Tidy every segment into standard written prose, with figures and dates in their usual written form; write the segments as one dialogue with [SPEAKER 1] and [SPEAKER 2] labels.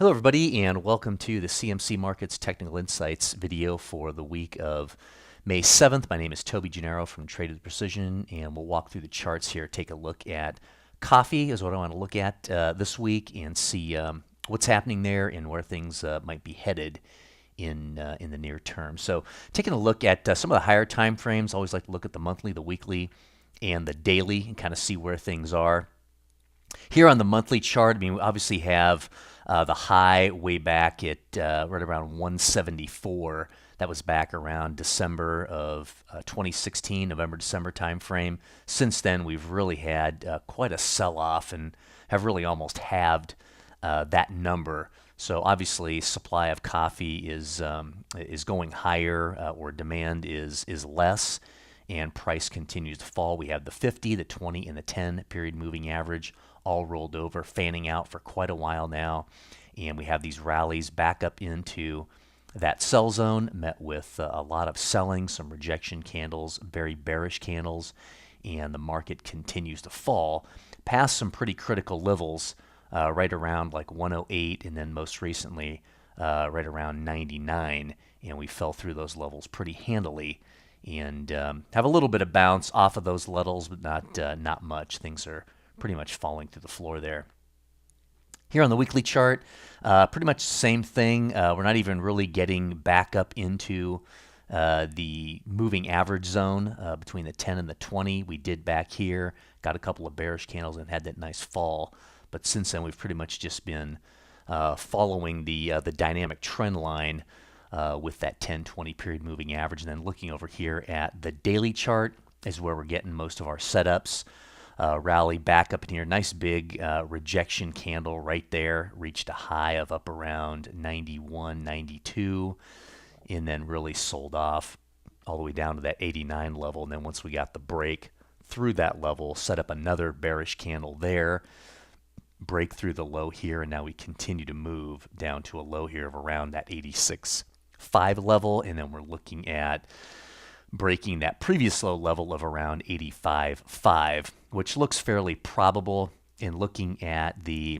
[SPEAKER 1] Hello everybody and welcome to the CMC Markets Technical Insights video for the week of May 7th. My name is Toby from Traded Precision, and we'll walk through the charts here, take a look at coffee is what I want to look at this week and see what's happening there and where things might be headed in the near term. So taking a look at some of the higher time frames, I always like to look at the monthly, the weekly, and the daily and kind of see where things are. Here on the monthly chart, I mean, we obviously have the high way back at right around 174. That was back around December of 2016, November-December timeframe. Since then, we've really had quite a sell-off and have really almost halved that number. So obviously, supply of coffee is going higher, or demand is less, and price continues to fall. We have the 50, the 20, and the 10 period moving average all rolled over, fanning out for quite a while now. And we have these rallies back up into that sell zone, met with a lot of selling, some rejection candles, very bearish candles, and the market continues to fall past some pretty critical levels, right around like 108, and then most recently right around 99. And we fell through those levels pretty handily, and have a little bit of bounce off of those levels, but not much. Things are pretty much falling through the floor there. Here on the weekly chart, pretty much the same thing. We're not even really getting back up into the moving average zone between the 10 and the 20. We did back here, got a couple of bearish candles and had that nice fall. But since then, we've pretty much just been following the dynamic trend line with that 10-20 period moving average. And then looking over here at the daily chart is where we're getting most of our setups. Rally back up in here, nice big rejection candle right there, reached a high of up around 91, 92, and then really sold off all the way down to that 89 level. And then once we got the break through that level, set up another bearish candle there, break through the low here, and now we continue to move down to a low here of around that 86.5 level, and then we're looking at breaking that previous low level of around 85.5, which looks fairly probable. In looking at the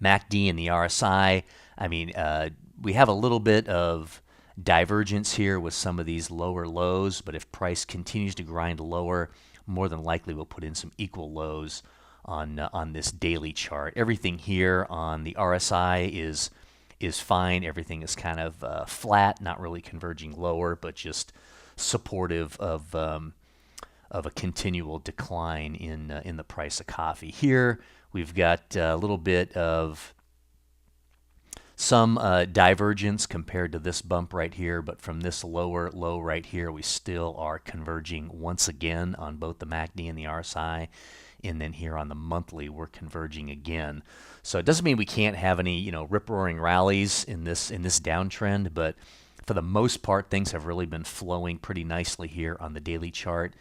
[SPEAKER 1] MACD and the RSI, I mean, we have a little bit of divergence here with some of these lower lows, but if price continues to grind lower, more than likely we'll put in some equal lows on this daily chart. Everything here on the RSI is fine. Everything is kind of flat, not really converging lower, but just supportive of a continual decline in the price of coffee. Here we've got a little bit of some divergence compared to this bump right here, but from this lower low right here, we still are converging once again on both the MACD and the RSI. And then here on the monthly, we're converging again. So it doesn't mean we can't have any, rip-roaring rallies in this downtrend, but for the most part, things have really been flowing pretty nicely here on the daily chart,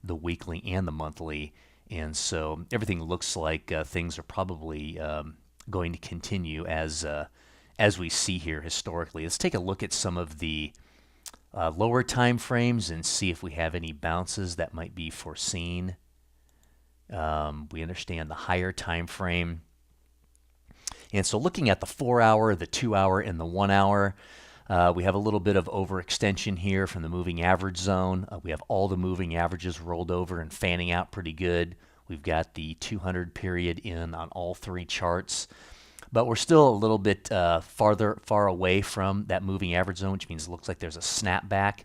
[SPEAKER 1] the weekly and the monthly. And so everything looks like things are probably going to continue as we see here historically. Let's take a look at some of the lower time frames and see if we have any bounces that might be foreseen. We understand the higher time frame. And so looking at the 4-hour, the 2-hour, and the 1-hour, we have a little bit of overextension here from the moving average zone. We have all the moving averages rolled over and fanning out pretty good. We've got the 200 period in on all three charts. But we're still a little bit far away from that moving average zone, which means it looks like there's a snapback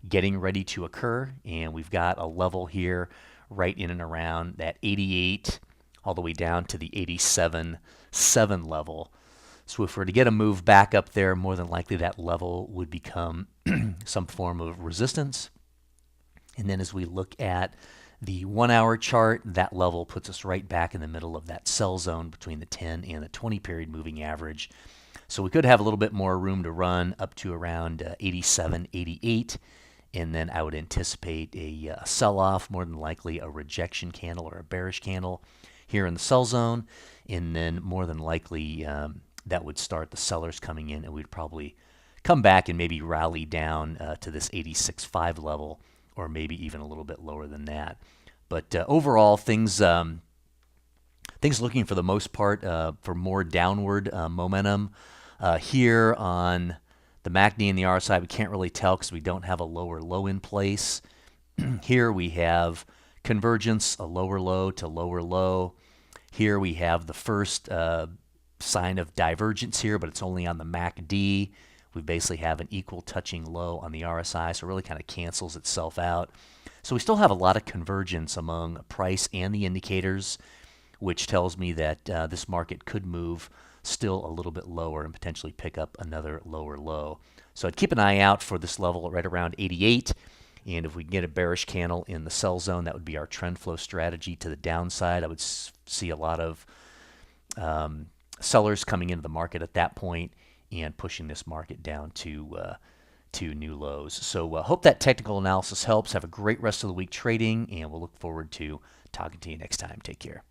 [SPEAKER 1] getting ready to occur. And we've got a level here right in and around that 88 all the way down to the 87.7 level. So if we're to get a move back up there, more than likely that level would become some form of resistance. And then as we look at the 1-hour chart, that level puts us right back in the middle of that sell zone between the 10 and the 20 period moving average. So we could have a little bit more room to run up to around 87, 88. And then I would anticipate a sell-off, more than likely a rejection candle or a bearish candle here in the sell zone. And then more than likely that would start the sellers coming in, and we'd probably come back and maybe rally down to this 86.5 level, or maybe even a little bit lower than that. But overall, things Things looking for the most part for more downward momentum. Here on the MACD and the RSI, we can't really tell because we don't have a lower low in place. Here we have convergence, a lower low to lower low. Here we have the first sign of divergence here, but it's only on the MACD. We basically have an equal touching low on the RSI, so it really kind of cancels itself out. So we still have a lot of convergence among price and the indicators, which tells me that this market could move still a little bit lower and potentially pick up another lower low. So I'd keep an eye out for this level right around 88. And if we can get a bearish candle in the sell zone, that would be our trend flow strategy to the downside. I would see a lot of sellers coming into the market at that point and pushing this market down to new lows. So hope that technical analysis helps. Have a great rest of the week trading, and we'll look forward to talking to you next time. Take care.